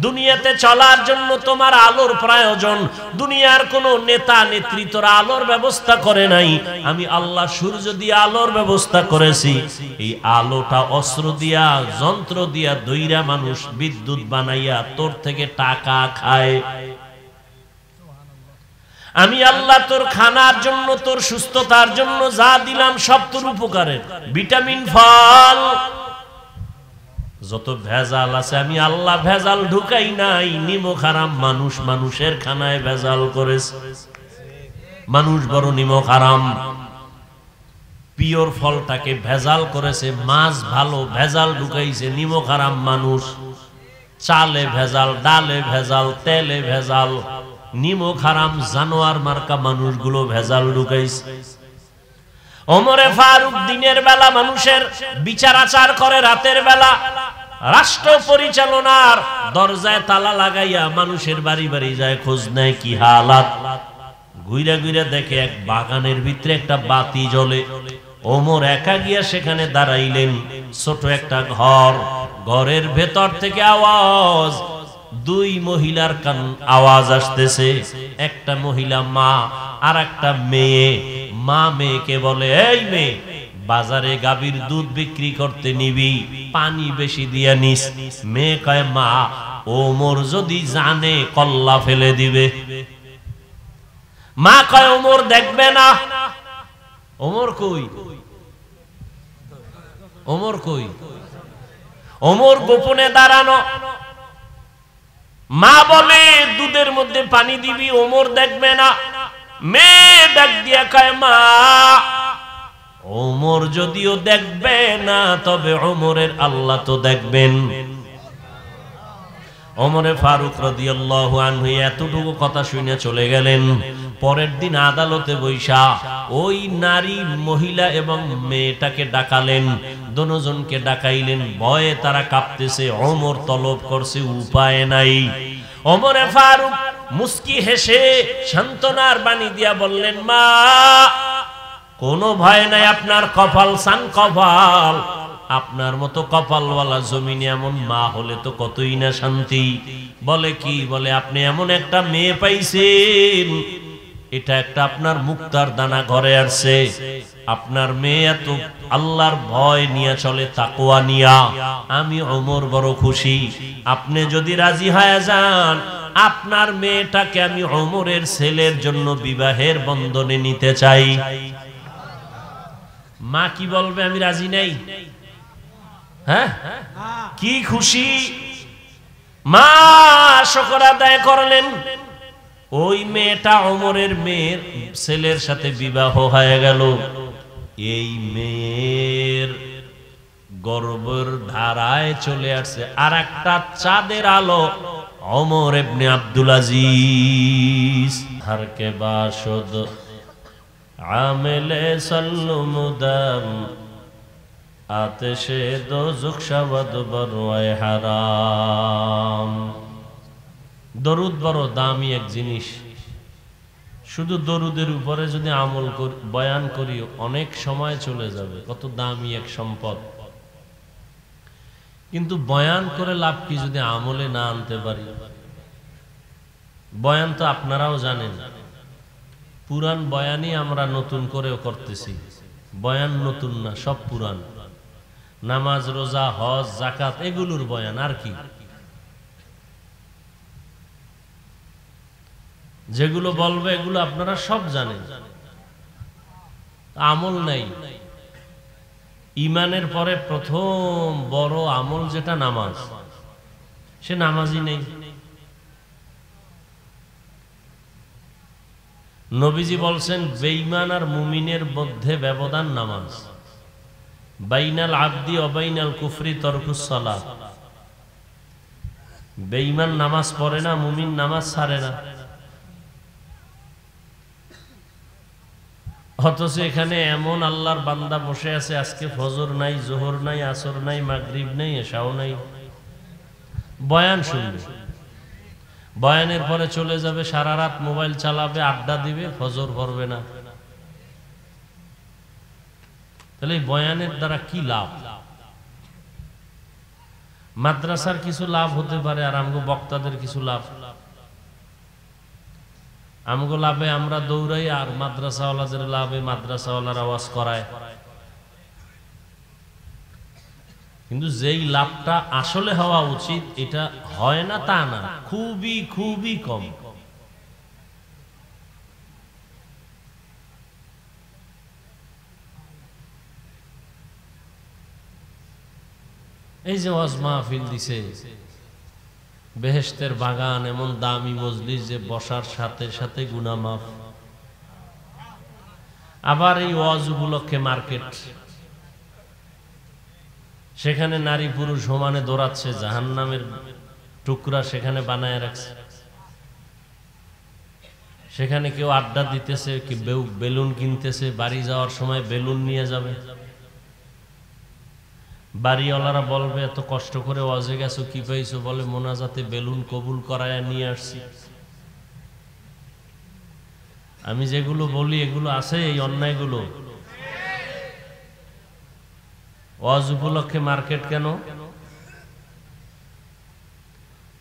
দুনিয়াতে চলার জন্য তোমার আলোর প্রয়োজন। দুনিয়ার কোনো নেতা নেত্রী তোর আলোর ব্যবস্থা করে নাই, আমি আল্লাহ সূর্য দিয়ে আলোর ব্যবস্থা করেছি। এই আলোটা অস্ত্র দিয়া যন্ত্র দিয়া দইরা মানুষ বিদ্যুৎ বানাইয়া তোর থেকে টাকা খায়। আমি আল্লাহ তোর খানার জন্য, তোর সুস্থতার জন্য যা দিলাম সব তোর উপকারের। ভিটামিন, ফল, যত ভেজাল আছে আমি আল্লাহ ভেজাল ঢুকাই নাই। নিমক হারাম, মানুষ মানুষের খানায় ভেজাল করেছে। মানুষ বড় নিমক হারাম। পিওর ফলটাকে ভেজাল করেছে, মাছ ভালো ভেজাল ঢুকাইছে, নিমক হারাম মানুষ। চালে ভেজাল, ডালে ভেজাল, তেলে ভেজাল, নিমক হারাম জানোয়ার মার্কা মানুষগুলো ভেজাল ঢুকাইছে। ওমরে ফারুক দিনের বেলা মানুষের বিচার আচার করে, রাতের বেলা রাষ্ট্র পরিচালনার দরজায় তালা লাগাইয়া মানুষের বাড়ি বাড়ি যায়, খোঁজ নেয় কি হালাত। ঘুরে ঘুরে দেখে এক বাগানের ভিতরে একটা বাতি জ্বলে। ওমর একা গিয়া সেখানে দাঁড়াইলেন। ছোট একটা ঘর, ঘরের ভেতর থেকে আওয়াজ, দুই মহিলার কান আওয়াজ আসতেছে। একটা মহিলা মা আর একটা মেয়ে। মা মেয়েকে বলে, এই মেয়ে, বাজারে গাভীর দুধ বিক্রি করতে নিবি, পানি বেশি দিয়া নিস। মেয়ে কয়, মা, ওমর যদি জানে কল্লা ফেলে দিবে। মা কয়, ওমর দেখবে না। ওমর কই? ওমর কই? ওমর গোপনে দাঁড়ানো। মা বলে, দুধের মধ্যে পানি দিবি, ওমর দেখবে না। মেয়ে ডাক দিয়া কয়, মা, ওমর যদিও দেখবে না, তবে ওমরের আল্লাহ তো দেখবেন। ওমরে ফারুক রাদিয়াল্লাহু আনহু এতটুকু কথা শুনে চলে গেলেন। পরের দিন আদালতে বৈশা ওই নারী, মহিলা এবং মেয়েটাকে ডাকালেন। দুজনকে ডাকাইলেন। ভয়ে তারা কাঁপতেছে। ওমর তলব করছে, উপায় নাই। ওমরে ফারুক মুস্কি হেসে সান্ত্বনার বাণী দিয়া বললেন, মা, কোনো ভয় নাই, আপনার কপাল সান কপাল। আপনার মতো কপালওয়ালা জমিনে এমন মা হলে তো কতই না শান্তি। বলে কি? বলে, আপনি এমন একটা মেয়ে পাইছেন, এটা একটা আপনার মুক্তার দানা ঘরে আসছে। আপনার মেয়ে এত আল্লাহর ভয় নিয়ে চলে, তাকওয়া নিয়া। আমি ওমর বড় খুশি। আপনি যদি রাজি হয়ে যান, আপনার মেয়েটাকে আমি ওমরের ছেলের জন্য বিবাহের বন্ধনে নিতে চাই। মা কি বলবে? আমি রাজি নাই। হ্যাঁ, কি খুশি! মা শুকর আদায় করলেন। ওই মেয়েটা ওমরের মেয়ের ছেলের সাথে বিবাহ হয়ে গেল। এই মেয়ের গর্ভের ধারায় চলে আসছে আর একটা চাঁদের আলো, ওমর ইবনে আব্দুল আজিজ। হর কে বাশদ আমেলে সাল্লু মুদাম, আতেশে দোজখ শাওয়াদ বরওয়ায়ে হারাম। দরুদ বড় দামি এক জিনিস। শুধু দরুদের উপরে যদি আমল করি, বয়ান করি, অনেক সময় চলে যাবে। কত দামি এক সম্পদ। কিন্তু বয়ান করে লাভ কি যদি আমলে না আনতে পারি? বয়ান তো আপনারাও জানেন, পুরান বয়ানই আমরা নতুন করেও করতেছি। বয়ান নতুন না, সব পুরান। নামাজ, রোজা, হজ, যাকাত এগুলোর বয়ান। আর কি? যেগুলো বলবে এগুলো আপনারা সব জানেন, আমল নাই। ইমানের পরে প্রথম বড় আমল যেটা নামাজ, সে নামাজই নেই। নবীজি বলছেন, বেঈমান আর মুমিনের মধ্যে ব্যবধান নামাজ। বাইনাল আবদি ওয়া বাইনাল কুফরি তারকুস সালাত। বেঈমান নামাজ পড়ে না, মুমিন নামাজ ছাড়ে না। অথচ এখানে এমন আল্লাহর বান্দা বসে আছে, আজকে ফজর নাই, জোহর নাই, আসর নাই, মাগরিব নাই, এশাও নাই। বয়ান শুনবে, বয়ানের পরে চলে যাবে, সারা রাত মোবাইল চালাবে, আড্ডা দিবে, ফজর পড়বে না। তাহলে বয়ানের দ্বারা কি লাভ? মাদ্রাসার কিছু লাভ হতে পারে আর আমগো বক্তাদের কিছু লাভ। আমগো লাভে আমরা দৌড়াই আর মাদ্রাসাওয়ালাদের লাভে মাদ্রাসাওয়ালার আওয়াজ করায়। কিন্তু যেই লাভটা আসলে হওয়া উচিত এটা হয় না তা না, খুবই খুবই কম। এই যে ওয়াজ মাহফিল দিছে, বেহেশতের বাগান, এমন দামি মজলিস যে বসার সাথে সাথে গুনাহ মাফ। আবার এই ওয়াজ উপলক্ষে মার্কেট, সেখানে নারী পুরুষ সমানে দৌড়াচ্ছে, জাহান্নামের টুকরা সেখানে বানায় রাখছে। সেখানে কেউ আড্ডা দিতেছে, কেউ বেলুন কিনতেছে, বাড়ি যাওয়ার সময় বেলুন নিয়ে যাবে। বাড়িওয়ালারা বলবে এত কষ্ট করে ওয়াজে গেছো কি পাইছো? বলে মোনাজাতে বেলুন কবুল করায় নিয়ে আসছি। আমি যেগুলো বলি এগুলো আছে, এই অন্যায়গুলো। ওয়াজ উপলক্ষে মার্কেট কেন?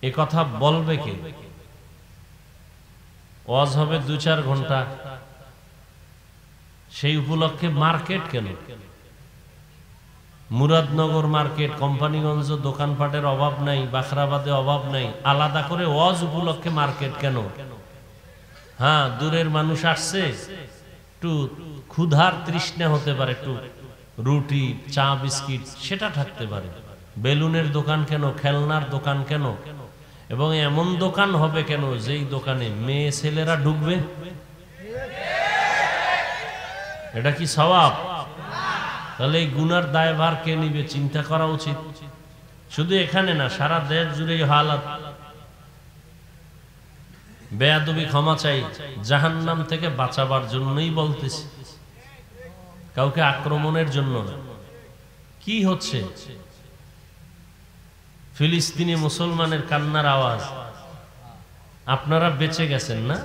এ কথা বলবে কে? ওয়াজ হবে 2-4 ঘন্টা, সেই উপলক্ষে মার্কেট কেন? মুরাদনগর মার্কেট, কোম্পানিগঞ্জ দোকানপাটের অভাব নাই, বাখরাবাদে অভাব নাই, আলাদা করে ওয়াজ উপলক্ষে মার্কেট কেন? হ্যাঁ, দূরের মানুষ আসছে, একটু ক্ষুধার তৃষ্ণা হতে পারে, একটু রুটি চা বিস্কিট সেটা থাকতে পারে। বেলুনের দোকান কেন? খেলনার দোকান কেন? এবং এমন দোকান হবে কেন যেই দোকানে মেয়ে ছেলেরা ঢুকবে? এটা কি সওয়াব? তাহলে এই গুনার দায়ভার কে নিবে? চিন্তা করা উচিত। শুধু এখানে না, সারা দেশ জুড়ে হালাত। বেয়াদবি ক্ষমা চাই, জাহান্নাম থেকে বাঁচাবার জন্যই বলতেছি, কাউকে আক্রমণের জন্য না। কি হচ্ছে? ফিলিস্তিনি মুসলমানের কান্নার আওয়াজ। আপনারা বেঁচে গেছেন না?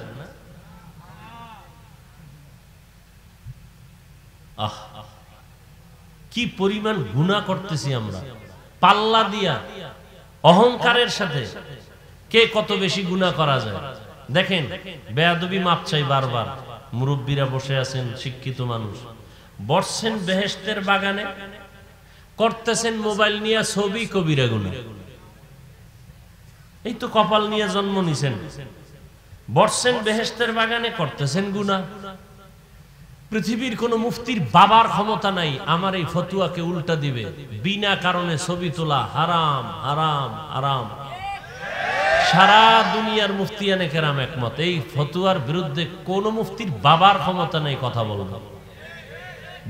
আহ, কি পরিমাণ গুনাহ করতেছি আমরা, পাল্লা দিয়া অহংকারের সাথে কে কত বেশি গুনাহ করা যায়। দেখেন, বেয়াদবি মাপ চাই বারবার। মুরব্বীরা বসে আছেন, শিক্ষিত মানুষ বসছেন বেহেশতের বাগানে, করতেছেন মোবাইল নিয়ে ছবি, কবিরা গুনাহ। এই তো কপাল নিয়ে জন্ম নিছেন, বসছেন বেহেশতের বাগানে, করতেছেন গুনাহ। পৃথিবীর কোন মুফতির বাবার ক্ষমতা নাই আমার এই ফতুয়াকে উল্টা দিবে। বিনা কারণে ছবি তোলা হারাম, হারাম, হারাম। সারা দুনিয়ার মুফতিয়ানে কেরাম একমত, এই ফতুয়ার বিরুদ্ধে কোন মুফতির বাবার ক্ষমতা নেই কথা বলবে।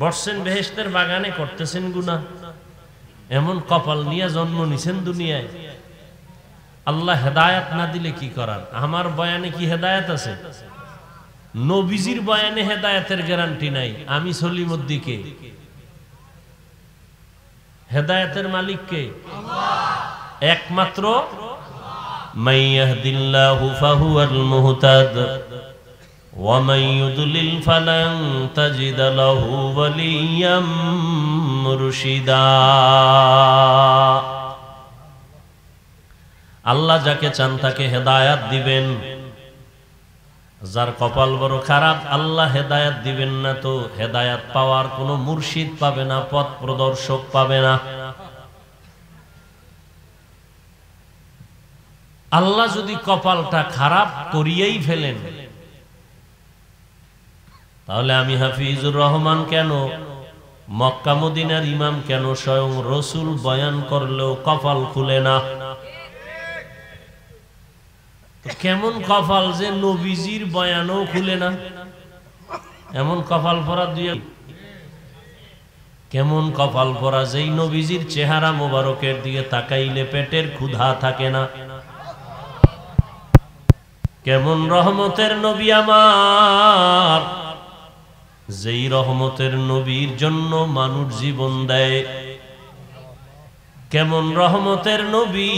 বসছেন বেহেশতের বাগানে, করতেছেন গুনাহ। এমন কপাল নিয়ে জন্ম নিছেন দুনিয়ায়। আল্লাহ হেদায়েত না দিলে কি করার? আমার বয়ানে কি হেদায়েত আছে? নবীজির বয়ানে হেদায়েতের গ্যারান্টি নাই। আমি সলিমুদ্দিকে, হেদায়েতের মালিক কে? একমাত্র মাইয়াহদিল্লাহু ফাহুয়াল মুহতাদ ওয়া মান ইউদ্লিল ফালান তাজিদ লাহু ওয়ালিয়্যাম মুরশিদা। আল্লাহ যাকে চান তাকে হেদায়েত দিবেন। যার কপাল বড় খারাপ, আল্লাহ হেদায়েত দিবেন না, তো হেদায়েত পাওয়ার কোনো মুর্শিদ পাবে না, পথ প্রদর্শক পাবে না। আল্লাহ যদি কপালটা খারাপ করিয়েই ফেলেন, তাহলে আমি হাফিজুর রহমান কেন, মক্কা মদিনার ইমাম কেন, স্বয়ং রসুল বয়ান করলেও কপাল খুলে না। কেমন কপাল যে নবীজির বয়ানও খুলে না? এমন কপাল পরা দুই, কেমন কপাল পরা যেই নবীজির চেহারা মোবারকের দিকে তাকাইলে পেটের ক্ষুধা থাকে না। কেমন রহমতের নবী আমার, যেই রহমতের নবীর জন্য মানুষ জীবন দেয়। কেমন রহমতের নবী,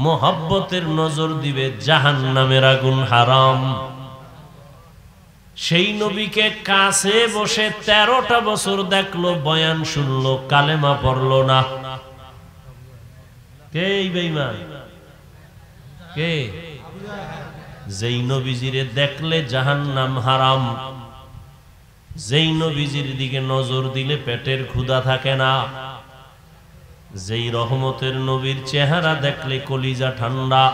মোহাব্বতের নজর দিবে জাহান্নামের আগুন হারাম। সেই নবীকে কাছে বসে 13টা বছর দেখলো, বয়ান শুনলো, কালেমা পড়লো না। কে এই বেঈমান? কে? যেই নবীজিরে দেখলে জাহান্নাম হারাম, যেই নবীজির দিকে নজর দিলে পেটের ক্ষুধা থাকে না, যেই রহমতের নবীর চেহারা দেখলে কলিজা ঠান্ডা,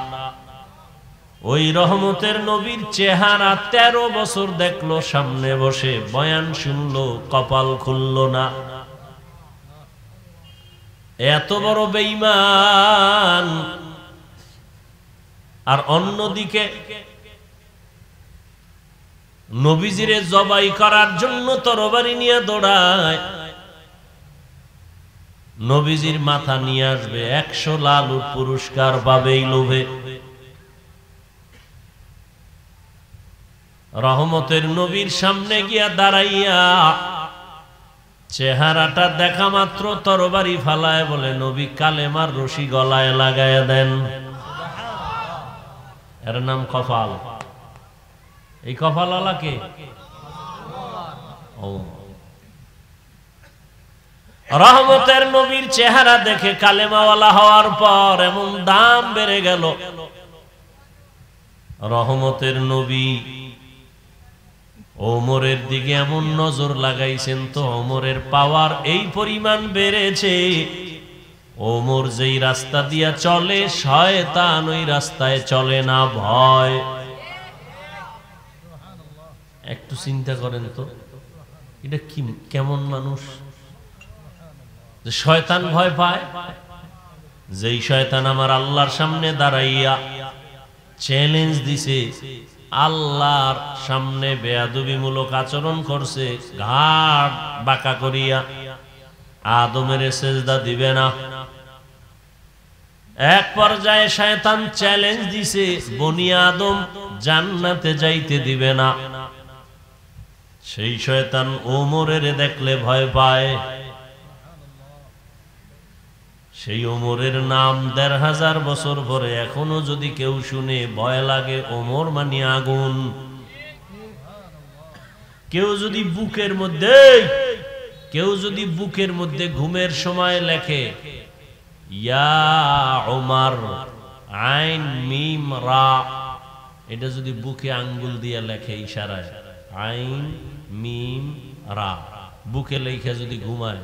ওই রহমতের নবীর চেহারা 13 বছর দেখলো, সামনে বসে বয়ান শুনলো, কপাল খুলল না। এত বড় বেঈমান। আর অন্যদিকে নবীজিরে জবাই করার জন্য তরবারি নিয়ে দৌড়ায়, নবীজির মাথা নিয়ে আসবে, 100 লাল উট পুরস্কার পাবে এই লোভে। রহমতের নবীর সামনে গিয়া দাঁড়াইয়া চেহারাটা দেখা মাত্র তরবারি ফালায় বলে, নবী কালেমার রশি গলায় লাগায়া দেন। এর নাম কফাল। এই কফালওয়ালা কে? রহমতের নবীর চেহারা দেখে কালেমাওয়ালা হওয়ার পর এমন দাম বেড়ে গেল। রহমতের নবী ওমরের দিকে এমন নজর লাগাইছেন তো ওমরের পাওয়ার এই পরিমাণ বেড়েছে, ওমর যেই রাস্তা দিয়া চলে শয়তান ওই রাস্তায় চলে না, ভয়। একটু চিন্তা করেন তো, এটা কি কেমন মানুষ যে শয়তান ভয় পায়? যেই শয়তান আমার আল্লাহর সামনে দাঁড়াইয়া চ্যালেঞ্জ দিছে, আল্লাহর সামনে বেয়াদবিমূলক আচরণ করছে, ঘাট বাঁকা করিয়া আদমের সেজদা দিবে না। এক পর্যায়ে শয়তান চ্যালেঞ্জ দিছে, বনি আদম জান্নাতে যাইতে দিবে না। সেই শয়তান ওমরের দেখলে ভয় পায়। সেই ওমরের নাম ১৫০০ বছর পরে এখনো যদি কেউ শুনে ভয় লাগে। ওমর মানে আগুন। কেউ যদি বুকের মধ্যে ঘুমের সময় লেখে ইয়া ওমর আইন মিম রা, এটা যদি বুকে আঙ্গুল দিয়ে লেখে ইশারায়, আইন মিম রা, বুকে লেখা যদি ঘুমায়,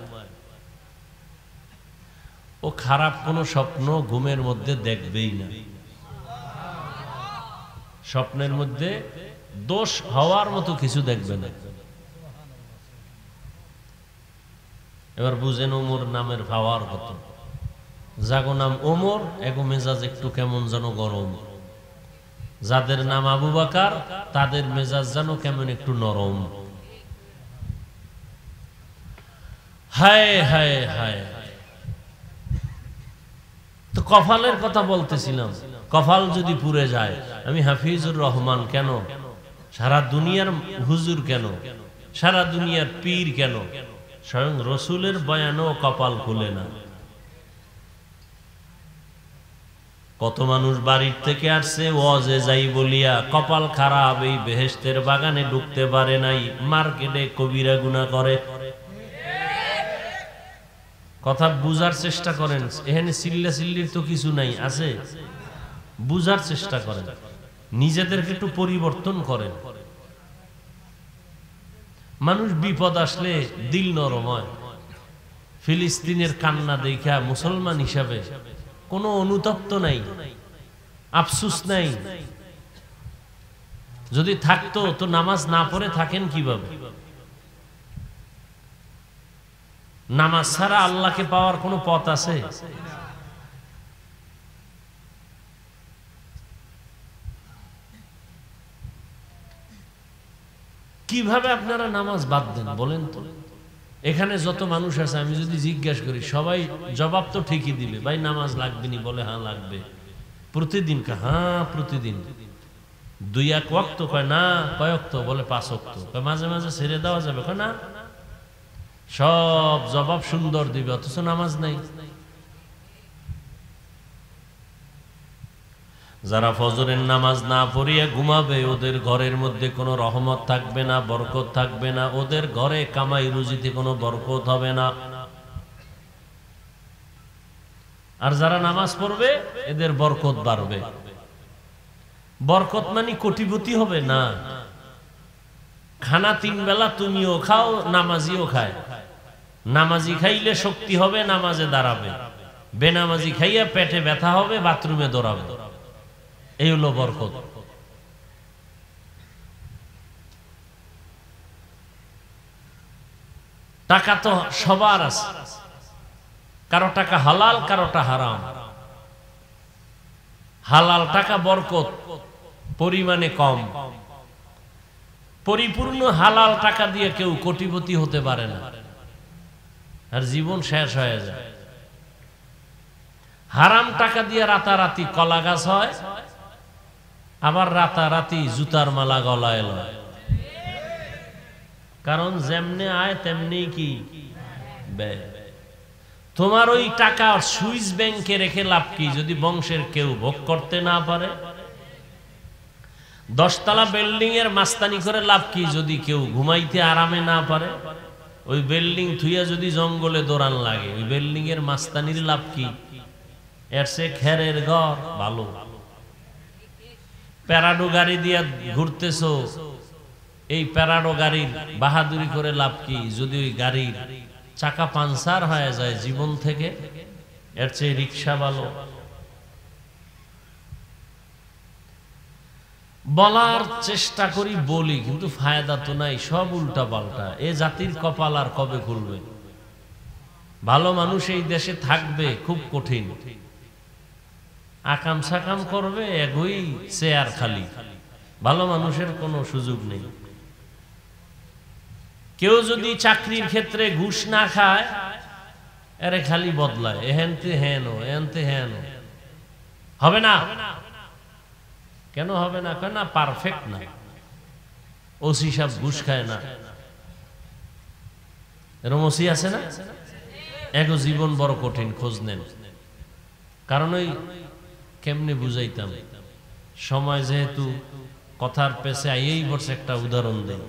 ও খারাপ কোন স্বপ্ন ঘুমের মধ্যে দেখবেই না। স্বপ্নের মধ্যে দোষ হওয়ার মতো কিছু দেখবে না। এবার বুঝেন ওমর নামের পাওয়ার কত। যাগো নাম ওমর এগো মেজাজ একটু কেমন যেন গরম, যাদের নাম আবু বকর তাদের মেজাজ যেন কেমন একটু নরম। হায় হায় হায়। তো কফালের কথা বলতেছিলাম, কফাল যদি পুড়ে যায়, আমি হাফিজুর রহমান কেন, সারা দুনিয়ার হুজুর কেন, সারা দুনিয়ার পীর কেন, স্বয়ং রসুলের বয়ানও কপাল খুলে না। কত মানুষ বাড়ির থেকে আসছে ওয়াজে যাই বলিয়া কপাল খারাপ, এই বেহেশতের বাগানে ঢুকতে পারে নাই, মার্কেটে কবিরা গুনাহ করে। কথা বুঝার চেষ্টা করেন, এখানে চিল্লা চিল্লির তো কিছু নাই, আছে? বুঝার চেষ্টা করেন, নিজেদেরকে একটু পরিবর্তন করেন। মানুষ বিপদ আসলে দিল নরম হয়। ফিলিস্তিনের কান্না দেখা মুসলমান হিসাবে কোনো অনুতপ্ত নাই, আফসুস নাই। যদি থাকতো তো নামাজ না পড়ে থাকেন কিভাবে? নামাজ ছাড়া আল্লাহকে পাওয়ার কোনো পথ আছে? কিভাবে আপনারা নামাজ বাদ দেন বলেন তো? এখানে যত মানুষ আছে আমি যদি জিজ্ঞাসা করি, সবাই জবাব তো ঠিকই দিবে, ভাই নামাজ লাগবে নি, বলে হ্যাঁ লাগবে। প্রতিদিন? হ্যাঁ প্রতিদিন। 2-1 ওয়াক্ত? কয় না। কয় ওয়াক্ত? বলে 5 ওয়াক্ত। কয় মাঝে মাঝে ছেড়ে দেওয়া যাবে? কয় না। সব জবাব সুন্দর দিবে, অথচ নামাজ নাই। যারা ফজরের নামাজ না পড়িয়া ঘুমাবে, ওদের ঘরের মধ্যে কোনো রহমত থাকবে না, বরকত থাকবে না, ওদের ঘরে কামাই রুজিতে কোনো বরকত হবে না। আর যারা নামাজ পড়বে এদের বরকত বাড়বে। বরকত মানে কোটিপতি হবে না। খানা 3 বেলা তুমিও খাও, নামাজিও খায়। নামাজি খাইলে শক্তি হবে, নামাজে দাঁড়াবে। বেনামাজি খাইয়া পেটে ব্যথা হবে, বাথরুমে দৌড়াবে। এই হলো বরকত। টাকা তো সবার আছে, কারো টাকা হালাল, কারোটা হারাম। হালাল টাকা বরকত, পরিমাণে কম। পরিপূর্ণ হালাল টাকা দিয়ে কেউ কোটিপতি হতে পারে না, আর জীবন শেষ হয়ে যায়। হারাম টাকা দিয়ে রাতারাতি কলা গাছ হয়, আবার রাতারাতি জুতার মালা গলায় লয়। কারণ যেমনে আয় তেমনি কি ব্যয়। তোমার ওই টাকা সুইস ব্যাংকে রেখে লাভ কি যদি বংশের কেউ ভোগ করতে না পারে? 10 তলা বিল্ডিং এর মাস্তানি করে লাভ কি যদি কেউ ঘুমাইতে আরামে না পারে? ওই বিল্ডিং থুইয়া যদি জঙ্গলে দৌড়ান লাগে, ওই বিল্ডিং এর মাস্তানির লাভ কি? এর সে খেরের ঘর ভালো। প্যারাডো গাড়ি দিয়া ঘুরতেছো, এই প্যারাডো গাড়ির বাহাদুরি করে লাভ কি যদি ওই গাড়ির চাকা পাঞ্চার হয়ে যায় জীবন থেকে? এর চেয়ে রিক্সা ভালো। বলার চেষ্টা করি, বলি, কিন্তু ফায়দা তো নাই, সব উল্টা পাল্টা। এ জাতির কপাল আর কবে খুলবে? ভালো মানুষ এই দেশে থাকবে খুব কঠিন। আকাম সাকাম করবে, এগোই চেয়ার খালি। ভালো মানুষের কোনো সুযোগ নেই। কেউ যদি চাকরির ক্ষেত্রে ঘুষ না খায়, এরে খালি বদলায়, এহেনতে হেন, এহেনতে হেন। হবে না? কেন হবে না? কেন পারফেক্ট না। ওসি সাহেব ঘুষ খায় না, এরকম ওসি আছে না? এগো জীবন বড় কঠিন, খোঁজ নেন। কারণ ওই কেমনে বুঝাইতাম, সময় যেহেতু কথার পেছে আইয়েই বসে। একটা উদাহরণ দেই।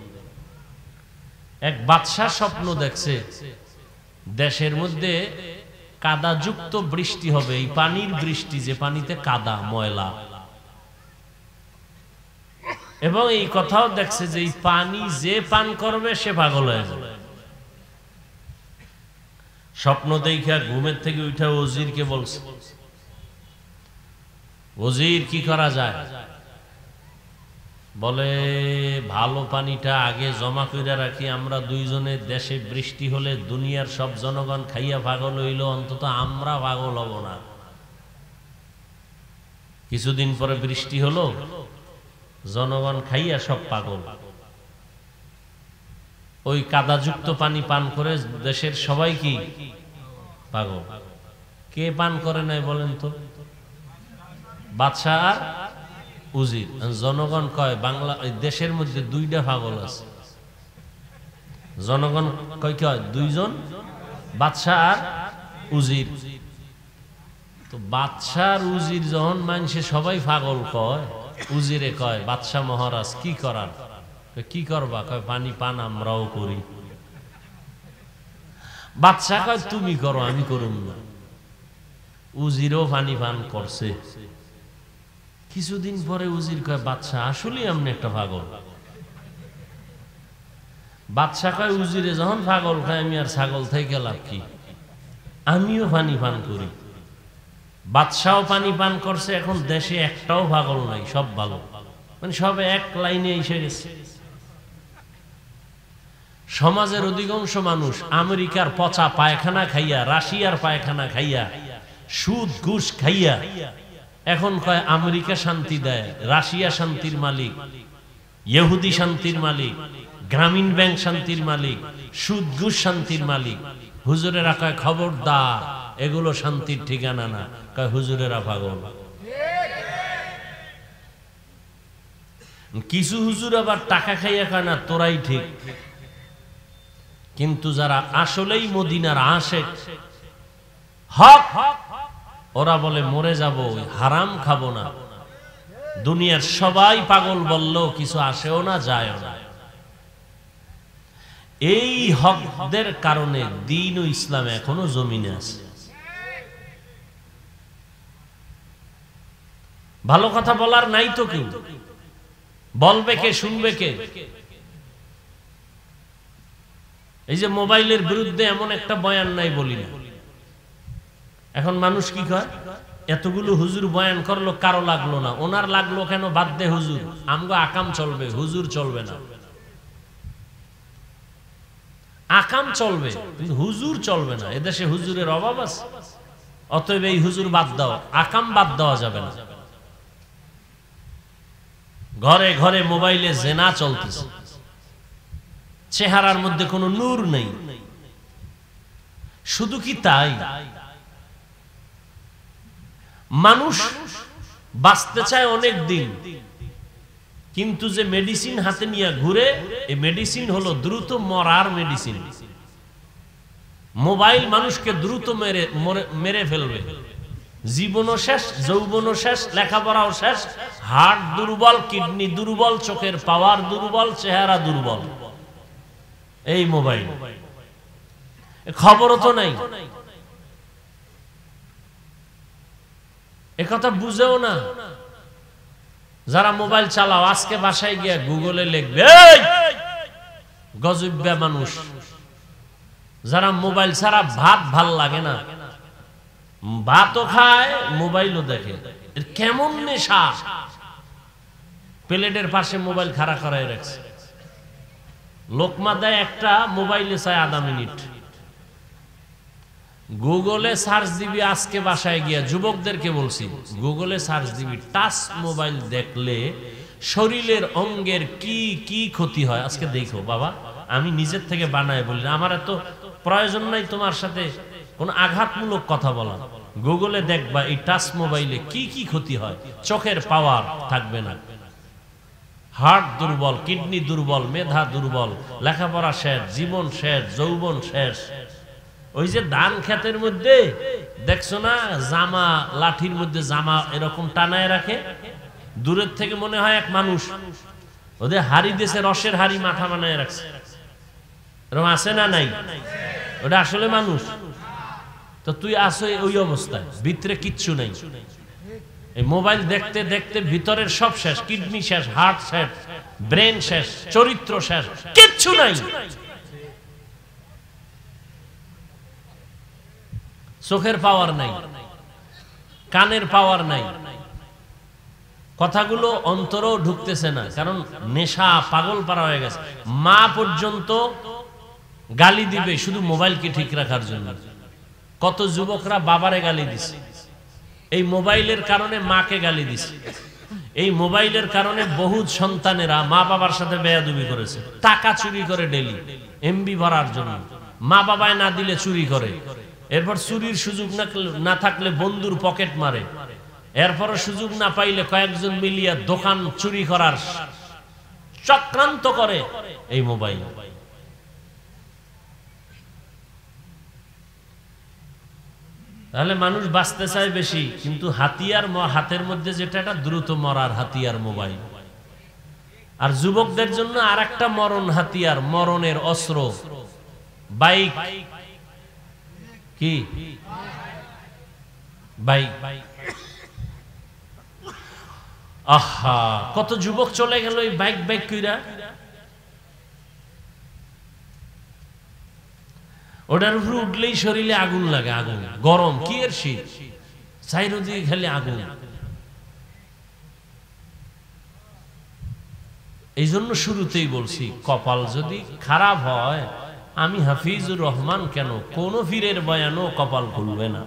এক বাদশা স্বপ্ন দেখছে দেশের মধ্যে কাদাযুক্ত বৃষ্টি হবে। এই পানির বৃষ্টি, যে পানিতে কাদা ময়লা, এবং এই কথাও দেখছে যে এই পানি যে পান করবে সে পাগল হয়ে যাবে। স্বপ্ন দেখা ঘুমের থেকে উঠে ওজিরকে বলছে, ওজির কি করা যায়? বলে ভালো পানিটা আগে জমা করে রাখি, আমরা দুইজনে দেশে বৃষ্টি হলে দুনিয়ার সব জনগণ খাইয়া পাগল হইল, অন্তত আমরা পাগল হব না। কিছুদিন পরে বৃষ্টি হলো, জনগণ খাইয়া সব পাগল। ওই কাদাযুক্ত পানি পান করে দেশের সবাই কি পাগল? কে পান করে নাই বলেন তো? বাদশা আর উজির। জনগণ কয় বাংলা দেশের মধ্যে 2টা পাগল আছে। জনগণ কয় কি হয়? 2 জন, বাদশা আর উজির। তো বাদশা আর উজির যখন মানুষে সবাই পাগল কয়, উজিরে কয় বাদশা মহারাজ কি করার? কি করবা? কয় পানি পান আমরাও করি। বাদশা কয় তুমি করো, আমি করুম না। উজিরও পানি পান করছে। কিছুদিন পরে উজির কয় বাদশা আসলে এমনি একটা পাগল। বাদশা কয় উজিরে যখন পাগল খায়, আমি আর ছাগল থেকে লাভ কি? আমিও পানি পান করি। বাদশাও পানি পান করছে, এখন দেশে একটাও পাগল নাই, সব ভালো। মানে সব এক লাইনে এসে গেছে। সমাজের অধিকাংশ মানুষ আমেরিকার পচা পায়খানা খাইয়া, রাশিয়ার পায়খানা খাইয়া, সুদ ঘুষ খাইয়া এখন কয় আমেরিকা শান্তি দেয়, রাশিয়া শান্তির মালিক, ইহুদি শান্তির মালিক, গ্রামীণ ব্যাংক শান্তির মালিক, সুদ ঘুষ শান্তির মালিক। হুজুরেরা কয় খবরদার, এগুলো শান্তির ঠিকানা না। কয় হুজুরেরা পাগল। কিছু হুজুর আবার টাকা খাইয়া কয় না তোরাই ঠিক। কিন্তু যারা আসলেই মদিনার আশেক, হক, ওরা বলে মরে যাব, হারাম খাবো না। দুনিয়ার সবাই পাগল বললেও কিছু আসেও না, যায়ও না। এই হকদের কারণে দ্বীন ও ইসলাম এখনো জমিনে আছে। ভালো কথা বলার নাই তো কেউ, বলবে কে, শুনবে কে? এই যে মোবাইলের বিরুদ্ধে এমন একটা বয়ান নাই বলি না। এখন মানুষ কি কয়, এতগুলো হুজুর বয়ান করলো, কারো লাগলো না, ওনার লাগলো কেন? বাদ দে হুজুর, আমগো আকাম চলবে, হুজুর চলবে না। আকাম চলবে কিন্তু হুজুর চলবে না। এদেশে হুজুরের অভাব আছে, অতএব এই হুজুর বাদ দাও, আকাম বাদ দেওয়া যাবে না। ঘরে ঘরে মোবাইলে জেনা চলতেছে, চেহারার মধ্যে কোনো নূর নেই। শুধু কি তাই, মানুষ বাঁচতে চায় অনেক দিন, কিন্তু যে মেডিসিন হাতে নিয়ে ঘুরে, এই মেডিসিন হলো দ্রুত মরার মেডিসিন। মোবাইল মানুষকে দ্রুত মেরে ফেলবে। জীবনও শেষ, যৌবনও শেষ, লেখাপড়াও শেষ, হার্ট দুর্বল, কিডনি দুর্বল, চোখের পাওয়ার দুর্বল, চেহারা দুর্বল। এই মোবাইল, খবরও তো নাই, একথা বুঝেও না। যারা মোবাইল চালাও, আজকে বাসায় গিয়া গুগলে লিখবে, গজব্যা মানুষ। যারা মোবাইল ছাড়া ভাত ভাল লাগে না, ভাতও খায় মোবাইলও দেখে, কেমন নেশা। প্লেটের পাশে মোবাইল খাড়া করায় রাখছে, লোকমা দেয় একটা, মোবাইলে চায় আধা মিনিট। গুগলে সার্চ দিবি, আজকে বাসায় গিয়া যুবকদেরকে বলছি, গুগলে সার্চ দিবি, টাচ মোবাইল দেখলে শরীরের অঙ্গের কি কি ক্ষতি হয়। আজকে দেখো বাবা, আমি নিজের থেকে বানায় বলি, আমার এত প্রয়োজন নাই তোমার সাথে কোন আঘাতমূলক কথা বলা। গুগলে দেখবা এই টাচ মোবাইলে কি কি ক্ষতি হয়। চোখের পাওয়ার থাকবে না, হার্ট দুর্বল, কিডনি দুর্বল, মেধা দুর্বল, লেখাপড়া শেষ, জীবন শেষ, যৌবন শেষ। ওই যে ধান ক্ষেতের মধ্যে দেখছো না, জামা লাঠির মধ্যে জামা এরকম টানায় রাখে, দূরের থেকে মনে হয় এক মানুষ, ওদের হাড়ি দেশে রসের হাড়ি মাথা বানায় রাখছে, এরকম আছে না নাই? ওটা আসলে মানুষ? তো তুই আসো ওই অবস্থায়, ভিতরে কিচ্ছু নাই। এই মোবাইল দেখতে দেখতে ভিতরের সব শেষ, কিডনি শেষ, হার্ট শেষ, ব্রেন শেষ, চরিত্র শেষ, কিচ্ছু নাই। চোখের পাওয়ার নাই, কানের পাওয়ার নাই, কথাগুলো অন্তরও ঢুকতেছে না, কারণ নেশা পাগল পারা হয়ে গেছে। মা পর্যন্ত গালি দিবে শুধু মোবাইলকে ঠিক রাখার জন্য। কত যুবকরা বাবারে গালি দিছে, এই মোবাইলের কারণে মাকে গালি দিছে। এই মোবাইলের কারণে বহু সন্তানেরা মা বাবার সাথে বেয়াদবি করেছে, টাকা চুরি করে ডেলি এমবি ভরার জন্য, মা বাবায় না দিলে চুরি করে, এরপর চুরির সুযোগ না থাকলে বন্ধুর পকেট মারে, এরপরও সুযোগ না পাইলে কয়েকজন মিলিয়া দোকান চুরি করার চক্রান্ত করে এই মোবাইল। তাহলে মানুষ বাঁচতে চায় বেশি, কিন্তু হাতিয়ার হাতের মধ্যে যেটা, এটা দ্রুত মরার হাতিয়ার মোবাইল। আর যুবকদের জন্য আর একটা মরণ হাতিয়ার, মরণের অস্ত্র, বাইক। কি বাইক? আহা, কত যুবক চলে গেল এই বাইক বাইক কইরা। ওটার উপরে উঠলেই শরীরে আগুন লাগে, আগুন, গরম, কি এর শীত, চাইরদিকে খালি আগুন। এই জন্য শুরুতেই বলছি, কপাল যদি খারাপ হয়, আমি হাফিজুর রহমান কেন, কোন পীরের বয়ানও কপাল খুলবে না।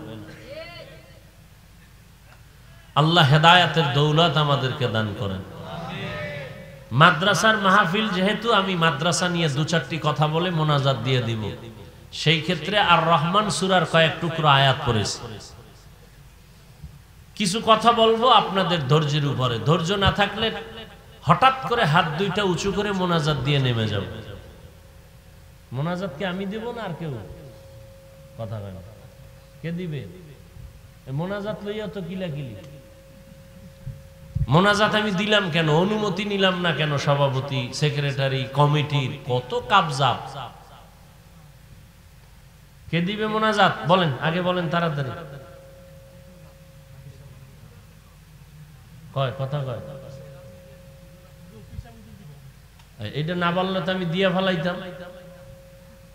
আল্লাহ হেদায়াতের দৌলত আমাদেরকে দান করেন। মাদ্রাসার মাহফিল যেহেতু, আমি মাদ্রাসা নিয়ে দু চারটি কথা বলে মোনাজাত দিয়ে দিব। সেই ক্ষেত্রে আর রহমান সূরার কয়েক টুকরো আয়াত পড়েছি, কিছু কথা বলবো আপনাদের ধৈর্যের উপরে। ধৈর্য না থাকলে হঠাৎ করে হাত দুইটা উঁচু করে মোনাজাত দিয়ে নেমে যাব। মোনাজাত কি আমি দিব না আর কেউ? কথা বলেন, কে দিবে? মোনাজাত লইয়া তো কিলাকিলি। মোনাজাত আমি দিলাম কেন, অনুমতি নিলাম না কেন? সভাপতি, সেক্রেটারি, কমিটির কত কাবজাব। কে দিবে মোনাজাত? বলেন, আগে বলেন তাড়াতাড়ি। কয় কথা কয়, এটা না বললে তো আমি দিয়ে ফেলাইতাম।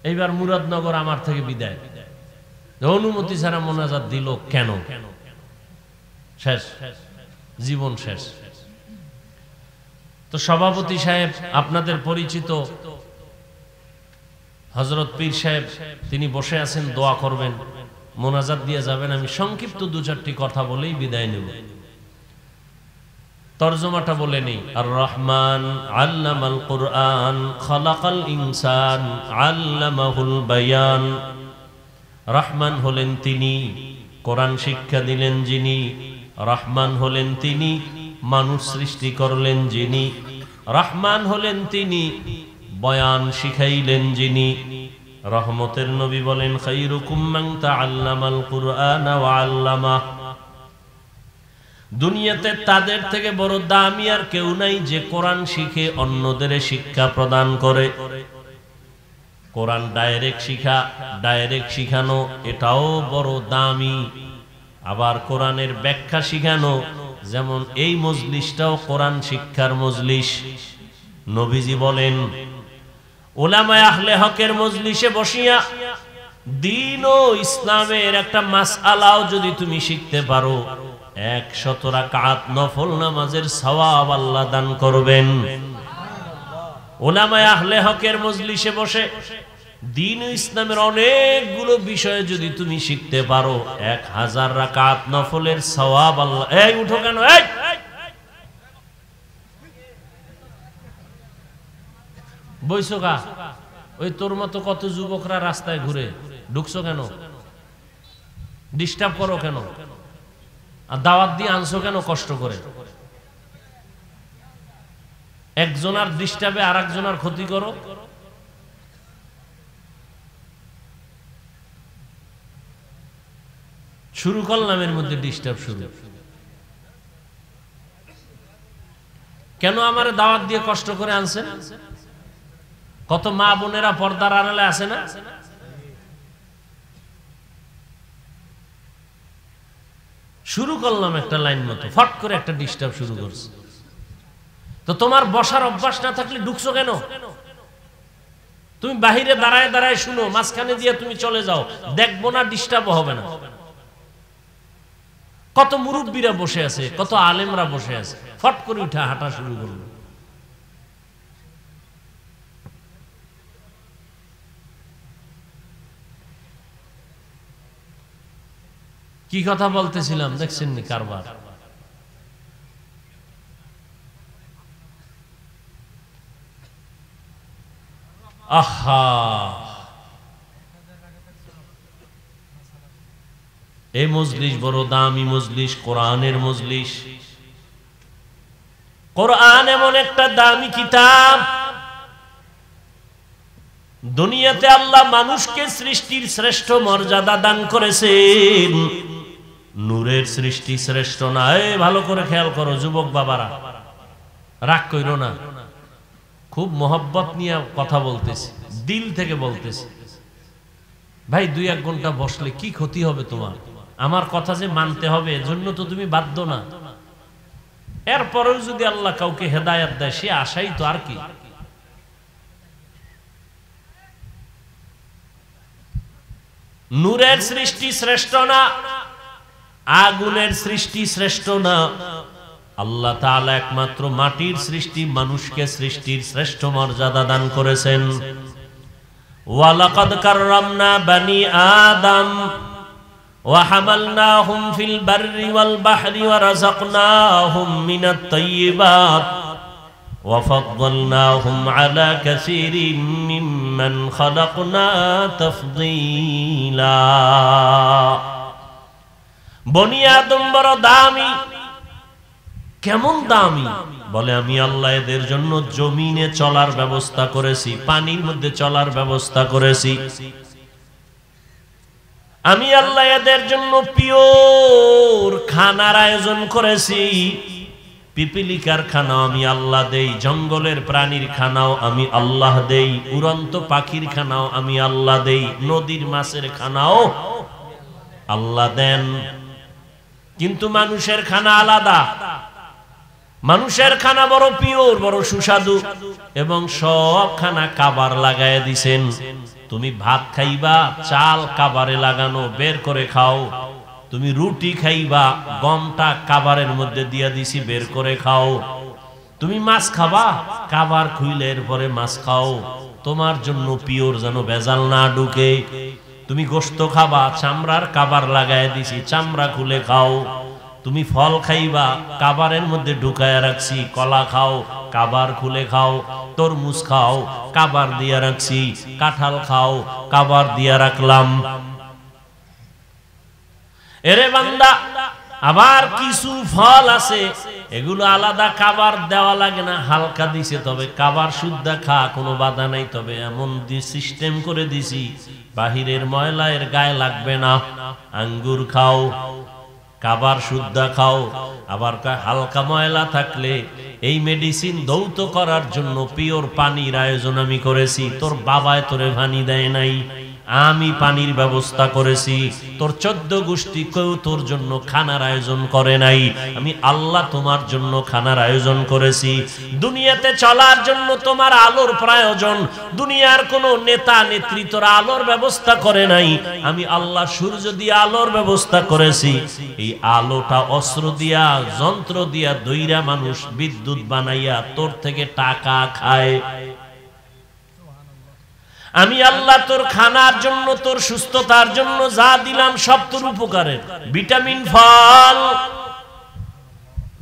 এইবার মুরাদনগর আমার থেকে বিদায়, অনুমতি ছাড়া মোনাজাত দিল কেন? শেষ, জীবন শেষ। তো সভাপতি সাহেব আপনাদের পরিচিত হযরত পীর সাহেব, তিনি বসে আছেন, দোয়া করবেন, মোনাজাত দিয়ে যাবেন। আমি সংক্ষিপ্ত দু চারটি কথা বলেই বিদায় নেব। তরজমাটা বলে নেই। আর রহমান আল্লামাল কুরআন খালাকাল ইনসান আল্লামাহুল বায়ান। রহমান হলেন তিনি, কোরআন শিক্ষা দিলেন যিনি। রহমান হলেন তিনি, মানুষ সৃষ্টি করলেন যিনি। রহমান হলেন তিনি, বয়ান শিখাইলেন যিনি। রহমতের নবী বলেন, খায়রুকুম মান তাআল্লামাল কুরআন ওয়া আল্লামা। দুনিয়াতে তাদের থেকে বড় দামি আর কেউ নাই যে কোরআন শিখে অন্যদের শিক্ষা প্রদান করে। কোরআন ডাইরেক্ট শিখা, ডাইরেক্ট শিখানো, এটাও বড় দামি। আবার কোরআনের ব্যাখ্যা শিখানো, যেমন এই মজলিসটাও কোরআন শিক্ষার মজলিস। নবীজি বলেন, উলামায়ে আহলে হকের মজলিসে বসিয়া দ্বীন ও ইসলামের একটা মাসআলাও যদি তুমি শিখতে পারো, 100 রাকাত নফল নামাজের সওয়াব আল্লাহ দান করবেন। উলামায়ে আহলে হকের মজলিসে বসে দ্বীন ও ইসলামের অনেকগুলো বিষয় যদি তুমি শিখতে পারো, 1000 রাকাত নফলের সওয়াব আল্লাহ। এই উঠো কেন, এই বইছো কা? ওই তোর মতো কত যুবকরা রাস্তায় ঘুরে, ঢুকছো কেন? ডিস্টার্ব করো কেন? আর দাওয়াত দিয়ে আনছো কেন কষ্ট করে? একজনার ডিস্টার্বে আর একজনার ক্ষতি করো। শুরু করলাম, এর মধ্যে ডিস্টার্ব শুরু। কেন আমার দাওয়াত দিয়ে কষ্ট করে আনছেন? কত মা বোনেরা পর্দার আড়ালে আছে না? শুরু করলাম একটা লাইন মতো, ফট করে একটা ডিস্টার্ব শুরু করছে। তো তোমার বসার অভ্যাস না থাকলে ঢুকছো কেন? তুমি বাহিরে দাঁড়ায় দাঁড়ায় শুনো, মাঝখানে দিয়ে তুমি চলে যাও, দেখবো না, ডিস্টার্ব হবে না। কত মুরব্বীরা বসে আছে, কত আলেমরা বসে আছে, ফট করে উঠে হাঁটা শুরু করলো। কি কথা বলতেছিলাম দেখছেন নি কারবার? আহা, এই মজলিস বড় দামি মজলিস, কোরআনের মজলিস। কোরআন এমন একটা দামি কিতাব, দুনিয়াতে আল্লাহ মানুষকে সৃষ্টির শ্রেষ্ঠ মর্যাদা দান করেছেন। নূরের সৃষ্টি শ্রেষ্ঠ না। ভালো করে খেয়াল করো যুবক বাবারা, রাগ কইরো না, খুব মহব্বত নিয়ে কথা বলতেছি, দিল থেকে বলতেছি। ভাই 2-1 ঘন্টা বসলে কি ক্ষতি হবে তোমার? আমার কথা যে মানতে হবে এজন্য তো তুমি বাধ্য না। এরপরেও যদি আল্লাহ কাউকে হেদায়েত দেয়, সে আশাই তো, আর কি। নূরের সৃষ্টি শ্রেষ্ঠ না, আগুনের সৃষ্টি শ্রেষ্ঠ না। আল্লাহ তাআলা একমাত্র মাটির সৃষ্টি মানুষকে সৃষ্টির শ্রেষ্ঠ মর্যাদা দান করেছেন। ওয়ালাকাদ কাররামনা বানি আদম ওয়া হামালনাহুম ফিল বাররি ওয়াল বাহরি ওয়া রাযাকনাহুম মিনাত তাইয়্যিবাত ওয়া ফাদ্দালনাহুম আলা কাসীরিন মিম্মান খালাকনা তাফদীলা। বনি আদম বড় দামি। কেমন দামি? বলে আমি আল্লাহ এদের জন্য জমিনে চলার ব্যবস্থা করেছি, পানির মধ্যে চলার ব্যবস্থা করেছি। আমি আল্লাহ এদের জন্য পিওর খানার আয়োজন করেছি। পিপিলিকার খানাও আমি আল্লাহ দেই, জঙ্গলের প্রাণীর খানাও আমি আল্লাহ দেই, উড়ন্ত পাখির খানাও আমি আল্লাহ দেই, নদীর মাছের খানাও আল্লাহ দেন। কিন্তু মানুষের খানা আলাদা। মানুষের খানা বড় পিওর, বড় সুস্বাদু, এবং সব খানা কাবার লাগায় দিছেন। তুমি ভাত খাইবা, চাল কাবারে লাগানো, বের করে খাও। তুমি রুটি খাইবা, গমটা কাবারের মধ্যে দিয়া দিছি, বের করে খাও। তুমি মাছ খাবা, কাবার খুইলে এরপরে মাছ খাও, তোমার জন্য পিওর, যেন ভেজাল না ঢুকে। তুমি গোশত খাবা, চামড়ার কাবার লাগায় দিছি, চামড়া খুলে খাও। তুমি ফল খাইবা, কাবারের মধ্যে ঢুকায় রাখছি, কলা খাও, কাবার খুলে খাও। তরমুজ খাও, কাবার দিয়া রাখছি। কাঁঠাল খাও, কাবার দিয়া রাখলাম। এরে বান্দা, আবার কিছু ফল আছে, এগুলো আলাদা কাবার দেওয়া লাগে না, হালকা দিছে, তবে কাবার শুদ্ধা খা, কোনো বাধা নাই। তবে এমন সিস্টেম করে দিছি, বাহিরের ময়লা এর গায়ে লাগবে না। আঙ্গুর খাও, কাবার শুদ্ধা খাও। আবার হালকা ময়লা থাকলে এই মেডিসিন দৌত করার জন্য পিওর পানির আয়োজন আমি করেছি। তোর বাবায় তোরে পানি দেয় নাই, আমি পানির ব্যবস্থা করেছি। তোর 14 গোষ্ঠী কেউ তোর জন্য খানার আয়োজন করে নাই, আমি আল্লাহ তোমার জন্য খানার আয়োজন করেছি। দুনিয়াতে চলার জন্য তোমার আলোর প্রয়োজন, দুনিয়ার কোন নেতা নেত্রী তোর আলোর ব্যবস্থা করে নাই, আমি আল্লাহ সূর্য দিয়ে আলোর ব্যবস্থা করেছি। এই আলোটা অস্ত্র দিয়া, যন্ত্র দিয়া দইরা মানুষ বিদ্যুৎ বানাইয়া তোর থেকে টাকা খায়। আমি আল্লাহ তোর খানার জন্য, তোর সুস্থতার জন্য যা দিলাম সব তোর উপকারের। ভিটামিন, ফল,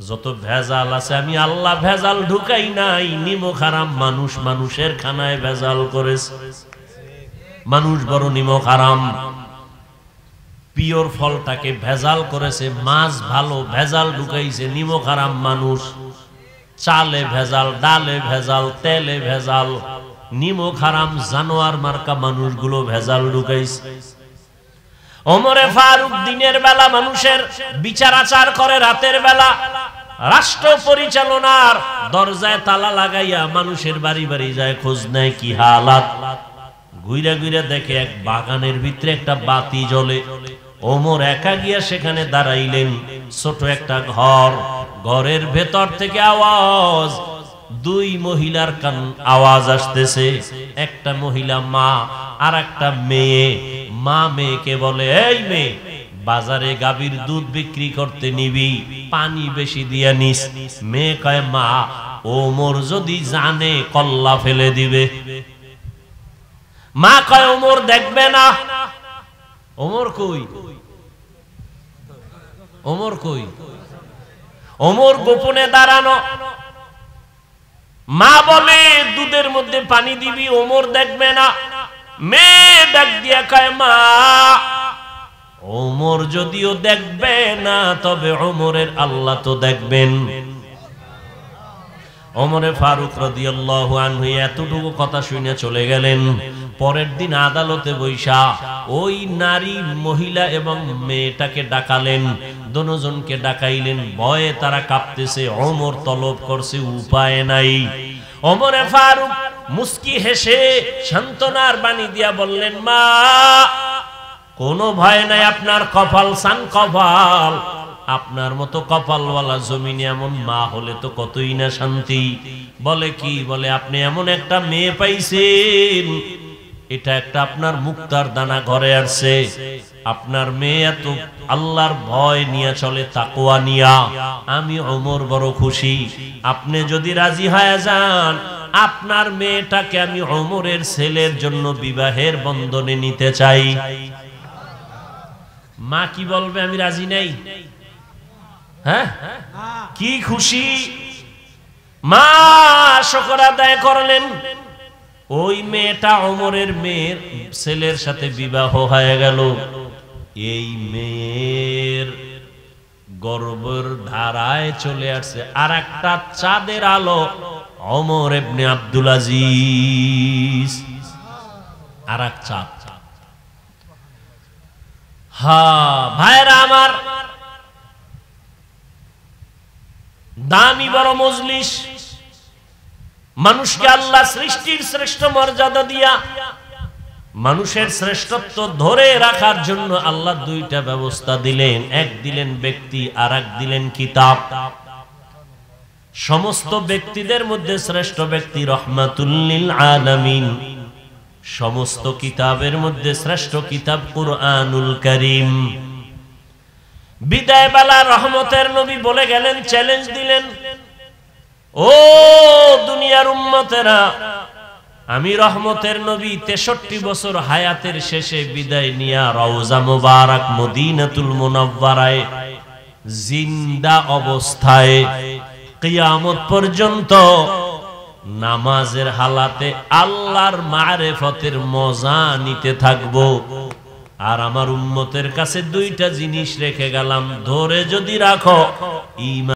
যত ভেজাল আছে আমি আল্লাহ ভেজাল ঢুকাই নাই। নিমক হারাম মানুষ মানুষের খানায় ভেজাল করেছে। মানুষ বড় নিমক হারাম, পিওর ফলটাকে ভেজাল করেছে। মাছ ভালো, ভেজাল ঢুকাইছে নিমক হারাম মানুষ। চালে ভেজাল, ডালে ভেজাল, তেলে ভেজাল, নিমক হারাম জানোয়ার মার্কা মানুষগুলো ভেজাল ঢুকাইছে। ওমরে ফারুক দিনের বেলা মানুষের বিচার আচার করে, রাতের বেলা রাষ্ট্র পরিচালনার দরজায় তালা লাগাইয়া মানুষের বাড়ি বাড়ি যায়, খোঁজ নেয় কি হালাত। ঘুরে ঘুরে দেখে এক বাগানের ভিতরে একটা বাতি জ্বলে। ওমর একা গিয়া সেখানে দাঁড়াইলেন। ছোট একটা ঘর, ঘরের ভেতর থেকে আওয়াজ, 2 মহিলার কান আওয়াজ আসতেছে। একটা মহিলা মা, আর একটা মেয়ে। মা মেয়েকে বলে, এই মেয়ে, বাজারে গাভীর দুধ বিক্রি করতে নিবি, পানি বেশি দিয়া নিস। মেয়ে কয়, মা, ওমর যদি জানে কল্লা ফেলে দিবে। মা কয়, ওমর দেখবে না। ওমর কই? ওমর কই? ওমর গোপনে দাঁড়ানো। মা বলে, দুধের মধ্যে পানি দিবি, ওমর দেখবে না। মেয়ে ডাক দিয়া কয়, মা, ওমর যদিও দেখবে না, তবে ওমরের আল্লাহ তো দেখবেন। ওমরে ফারুক রাদিয়াল্লাহু আনহু এতটুকু কথা শুনে চলে গেলেন। পরের দিন আদালতে বৈশা ওই নারী, মহিলা এবং মেয়েটাকে ডাকালেন, দুজনকে ডাকাইলেন। ভয়ে তারা কাঁপতেছে, ওমর তলব করছে, উপায় নাই। ওমরে ফারুক মুস্কি হেসে সান্ত্বনার বাণী দিয়া বললেন, মা, কোনো ভয় নাই, আপনার কপাল সান কপাল। আপনার মতো কপালওয়ালা জমিনে এমন মা হলে তো কতই না শান্তি। বলে কি? বলে, আপনি এমন একটা মেয়ে পাইছেন, এটা একটা আপনার মুক্তার দানা ঘরে আসছে। আপনার মেয়ে এত আল্লাহর ভয় নিয়ে চলে, তাকওয়া নিয়া। আমি ওমর বড় খুশি। আপনি যদি রাজি হয়ে যান, আপনার মেয়েটাকে আমি ওমরের ছেলের জন্য বিবাহের বন্ধনে নিতে চাই। মা কি বলবে? আমি রাজি নাই। হ্যাঁ, কি খুশি! মা শুকর আদায় করলেন। ওই মেয়েটা ওমরের মেয়ের ছেলের সাথে বিবাহ হয়ে গেল। এই মেয়ের গর্ভের ধারায় চলে আসছে আর একটা চাঁদের আলো, ওমর ইবনে আব্দুল আজিজ। আর এক চাঁদ। হ্যাঁ ভাইরা আমার, দামি বড় মজলিস। মানুষকে আল্লাহ সৃষ্টির শ্রেষ্ঠ মর্যাদা দিয়া মানুষের শ্রেষ্ঠত্ব ধরে রাখার জন্য আল্লাহ 2টা ব্যবস্থা দিলেন। এক দিলেন ব্যক্তি, আর এক দিলেন কিতাব। সমস্ত ব্যক্তিদের মধ্যে শ্রেষ্ঠ ব্যক্তি রহমাতুল লিল আলামিন। সমস্ত কিতাবের মধ্যে শ্রেষ্ঠ কিতাব কুরআনুল কারীম। বিদায় বেলা রহমতের নবী বলে গেলেন, চ্যালেঞ্জ দিলেন, ও দুনিয়ার উম্মতেরা, আমি রহমতের নবী 63 বছর হায়াতের শেষে বিদায় নিয়া রওজা মুবারক মদিনাতুল মুনাওয়ারায় জিন্দা অবস্থায় কিয়ামত পর্যন্ত নামাজের হালাতে আল্লাহর মারিফতের মজা নিতে থাকবো। আর আমার উম্মতের কাছে দুইটা জিনিস রেখে গেলাম, ধরে যদি রাখো, ঈমান